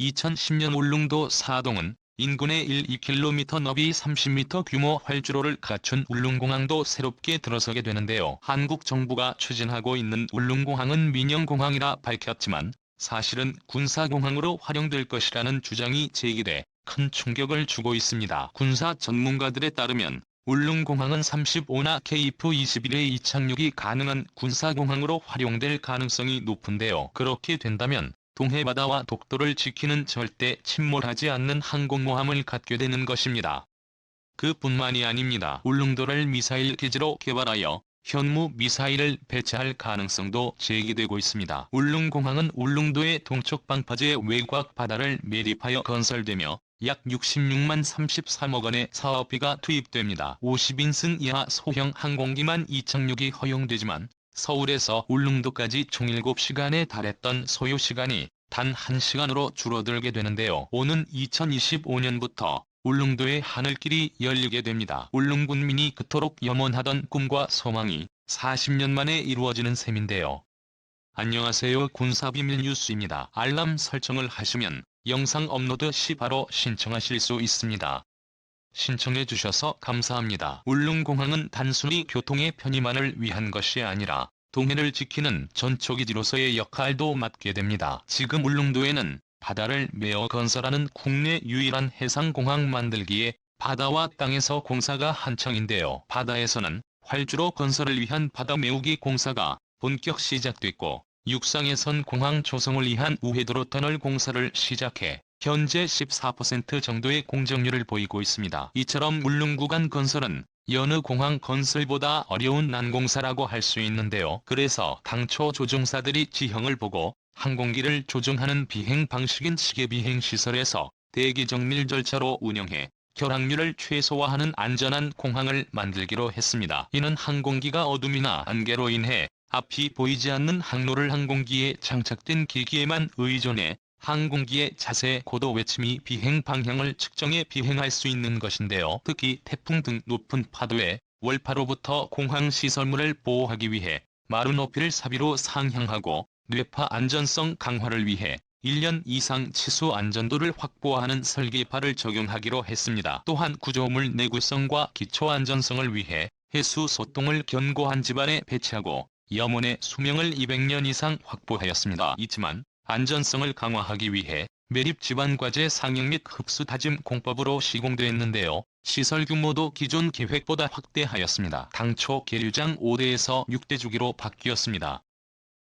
2010년 울릉도 사동은 인근에 1-2km 너비 30m 규모 활주로를 갖춘 울릉공항도 새롭게 들어서게 되는데요. 한국 정부가 추진하고 있는 울릉공항은 민영공항이라 밝혔지만 사실은 군사공항으로 활용될 것이라는 주장이 제기돼 큰 충격을 주고 있습니다. 군사 전문가들에 따르면 울릉공항은 35나 KF-21의 이착륙이 가능한 군사공항으로 활용될 가능성이 높은데요. 그렇게 된다면 동해바다와 독도를 지키는 절대 침몰하지 않는 항공모함을 갖게 되는 것입니다. 그뿐만이 아닙니다. 울릉도를 미사일 기지로 개발하여 현무 미사일을 배치할 가능성도 제기되고 있습니다. 울릉공항은 울릉도의 동쪽 방파제 외곽 바다를 매립하여 건설되며 약 66만 33억 원의 사업비가 투입됩니다. 50인승 이하 소형 항공기만 이착륙이 허용되지만 서울에서 울릉도까지 총 7시간에 달했던 소요시간이 단 1시간으로 줄어들게 되는데요. 오는 2025년부터 울릉도의 하늘길이 열리게 됩니다. 울릉군민이 그토록 염원하던 꿈과 소망이 40년 만에 이루어지는 셈인데요. 안녕하세요. 군사비밀 뉴스입니다. 알람 설정을 하시면 영상 업로드 시 바로 신청하실 수 있습니다. 신청해 주셔서 감사합니다. 울릉공항은 단순히 교통의 편의만을 위한 것이 아니라 동해를 지키는 전초기지로서의 역할도 맡게 됩니다. 지금 울릉도에는 바다를 메어 건설하는 국내 유일한 해상공항 만들기에 바다와 땅에서 공사가 한창인데요. 바다에서는 활주로 건설을 위한 바다 메우기 공사가 본격 시작됐고 육상에선 공항 조성을 위한 우회도로 터널 공사를 시작해 현재 14% 정도의 공정률을 보이고 있습니다. 이처럼 울릉구간 건설은 여느 공항 건설보다 어려운 난공사라고 할 수 있는데요. 그래서 당초 조종사들이 지형을 보고 항공기를 조종하는 비행 방식인 시계비행 시설에서 대기 정밀 절차로 운영해 결항률을 최소화하는 안전한 공항을 만들기로 했습니다. 이는 항공기가 어둠이나 안개로 인해 앞이 보이지 않는 항로를 항공기에 장착된 기기에만 의존해 항공기의 자세, 고도, 외침이 비행 방향을 측정해 비행할 수 있는 것인데요. 특히 태풍 등 높은 파도에 월파로부터 공항 시설물을 보호하기 위해 마루 높이를 사비로 상향하고 뇌파 안전성 강화를 위해 1년 이상 치수 안전도를 확보하는 설계파를 적용하기로 했습니다. 또한 구조물 내구성과 기초 안전성을 위해 해수 소똥을 견고한 집안에 배치하고 염원의 수명을 200년 이상 확보하였습니다. 있지만 안전성을 강화하기 위해 매립 지반과제 상용 및 흡수 다짐 공법으로 시공되었는데요. 시설 규모도 기존 계획보다 확대하였습니다. 당초 계류장 5대에서 6대 주기로 바뀌었습니다.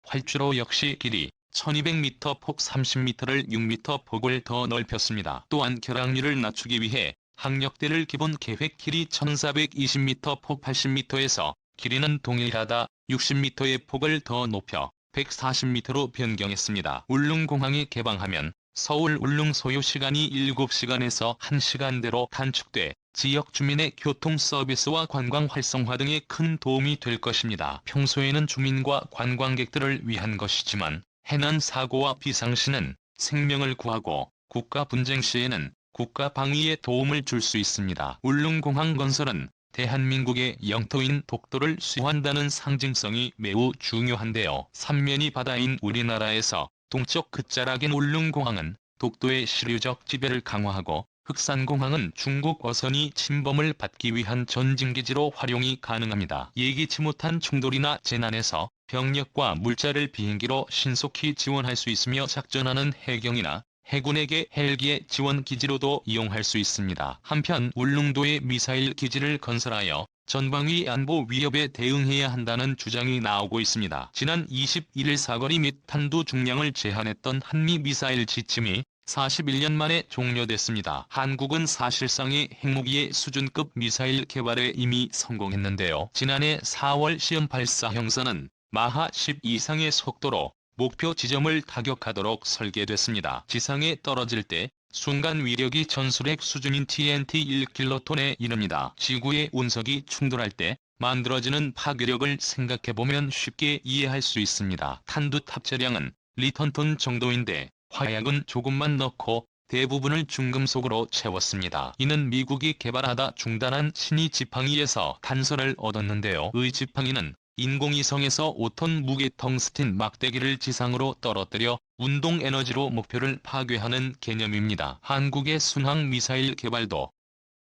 활주로 역시 길이 1200m 폭 30m를 6m 폭을 더 넓혔습니다. 또한 결항률을 낮추기 위해 항력대를 기본 계획 길이 1420m 폭 80m에서 길이는 동일하다 60m의 폭을 더 높여 140m로 변경했습니다. 울릉공항이 개방하면 서울 울릉 소요시간이 7시간에서 1시간대로 단축돼 지역 주민의 교통 서비스와 관광 활성화 등에 큰 도움이 될 것입니다. 평소에는 주민과 관광객들을 위한 것이지만 해난 사고와 비상시는 생명을 구하고 국가 분쟁 시에는 국가 방위에 도움을 줄 수 있습니다. 울릉공항 건설은 대한민국의 영토인 독도를 수호한다는 상징성이 매우 중요한데요. 삼면이 바다인 우리나라에서 동쪽 끝자락인 울릉공항은 독도의 시류적 지배를 강화하고 흑산공항은 중국 어선이 침범을 받기 위한 전진기지로 활용이 가능합니다. 예기치 못한 충돌이나 재난에서 병력과 물자를 비행기로 신속히 지원할 수 있으며 작전하는 해경이나 해군에게 헬기의 지원 기지로도 이용할 수 있습니다. 한편 울릉도에 미사일 기지를 건설하여 전방위 안보 위협에 대응해야 한다는 주장이 나오고 있습니다. 지난 21일 사거리 및 탄두 중량을 제한했던 한미 미사일 지침이 41년 만에 종료됐습니다. 한국은 사실상의 핵무기의 수준급 미사일 개발에 이미 성공했는데요. 지난해 4월 시험 발사 형사는 마하 10 이상의 속도로 목표 지점을 타격하도록 설계됐습니다. 지상에 떨어질 때 순간 위력이 전술핵 수준인 TNT 1킬로톤에 이릅니다. 지구의 운석이 충돌할 때 만들어지는 파괴력을 생각해보면 쉽게 이해할 수 있습니다. 탄두 탑재량은 리턴톤 정도인데 화약은 조금만 넣고 대부분을 중금속으로 채웠습니다. 이는 미국이 개발하다 중단한 신의 지팡이에서 단서를 얻었는데요. 의 지팡이는 인공위성에서 5톤 무게 텅스틴 막대기를 지상으로 떨어뜨려 운동 에너지로 목표를 파괴하는 개념입니다. 한국의 순항 미사일 개발도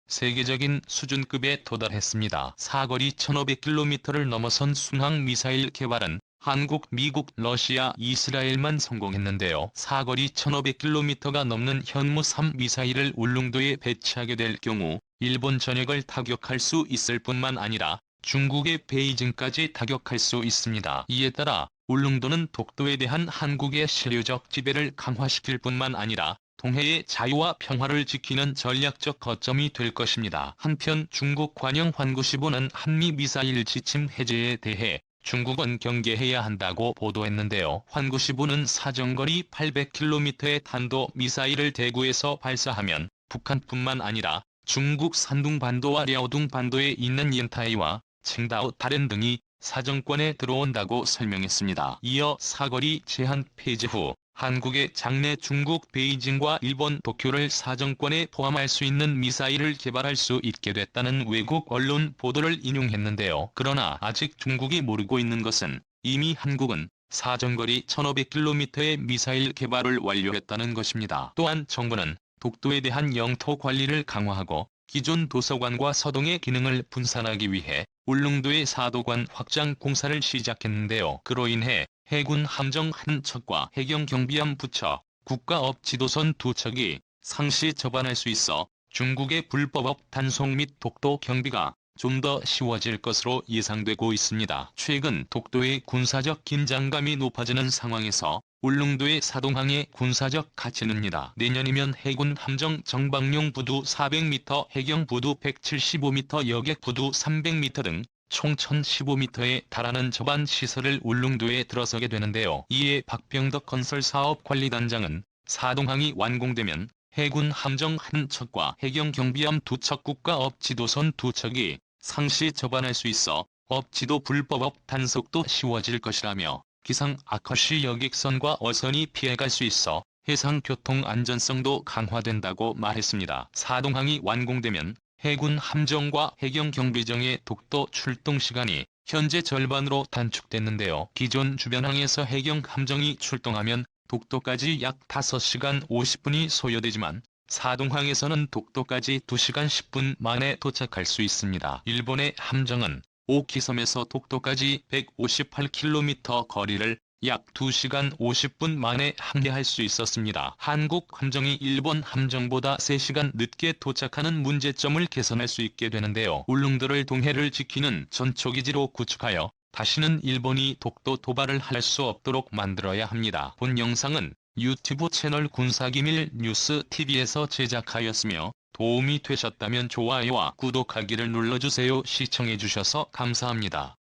세계적인 수준급에 도달했습니다. 사거리 1500km를 넘어선 순항 미사일 개발은 한국, 미국, 러시아, 이스라엘만 성공했는데요. 사거리 1500km가 넘는 현무3 미사일을 울릉도에 배치하게 될 경우 일본 전역을 타격할 수 있을 뿐만 아니라 중국의 베이징까지 타격할 수 있습니다. 이에 따라 울릉도는 독도에 대한 한국의 실효적 지배를 강화시킬 뿐만 아니라 동해의 자유와 평화를 지키는 전략적 거점이 될 것입니다. 한편 중국 관영 환구시보는 한미 미사일 지침 해제에 대해 중국은 경계해야 한다고 보도했는데요. 환구시보는 사정거리 800km의 탄도 미사일을 대구에서 발사하면 북한뿐만 아니라 중국 산둥반도와 랴오둥반도에 있는 연타이와 칭다오 다롄 등이 사정권에 들어온다고 설명했습니다. 이어 사거리 제한 폐지 후 한국의 장래 중국 베이징과 일본 도쿄를 사정권에 포함할 수 있는 미사일을 개발할 수 있게 됐다는 외국 언론 보도를 인용했는데요. 그러나 아직 중국이 모르고 있는 것은 이미 한국은 사정거리 1500km의 미사일 개발을 완료했다는 것입니다. 또한 정부는 독도에 대한 영토 관리를 강화하고 기존 도서관과 서동의 기능을 분산하기 위해 울릉도의 사도관 확장 공사를 시작했는데요. 그로 인해 해군 함정 한 척과 해경 경비함 부처, 국가업 지도선 두 척이 상시 접안할 수 있어 중국의 불법업 단속 및 독도 경비가 좀 더 쉬워질 것으로 예상되고 있습니다. 최근 독도의 군사적 긴장감이 높아지는 상황에서 울릉도의 사동항의 군사적 가치는입니다. 내년이면 해군 함정 정방용 부두 400m, 해경 부두 175m, 여객 부두 300m 등 총 1015m에 달하는 접안 시설을 울릉도에 들어서게 되는데요. 이에 박병덕 건설사업관리단장은 사동항이 완공되면 해군 함정 한 척과 해경 경비함 두 척 국가업 지도선 두 척이 상시 접안할 수 있어 업지도 불법업 단속도 쉬워질 것이라며 기상 악화 시 여객선과 어선이 피해갈 수 있어 해상 교통 안전성도 강화된다고 말했습니다. 사동항이 완공되면 해군 함정과 해경 경비정의 독도 출동 시간이 현재 절반으로 단축됐는데요. 기존 주변항에서 해경 함정이 출동하면 독도까지 약 5시간 50분이 소요되지만 사동항에서는 독도까지 2시간 10분 만에 도착할 수 있습니다. 일본의 함정은 오키섬에서 독도까지 158km 거리를 약 2시간 50분 만에 항해할 수 있었습니다. 한국 함정이 일본 함정보다 3시간 늦게 도착하는 문제점을 개선할 수 있게 되는데요. 울릉도를 동해를 지키는 전초기지로 구축하여 다시는 일본이 독도 도발을 할 수 없도록 만들어야 합니다. 본 영상은 유튜브 채널 군사기밀 뉴스 TV에서 제작하였으며 도움이 되셨다면 좋아요와 구독하기를 눌러주세요. 시청해주셔서 감사합니다.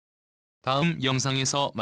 다음 영상에서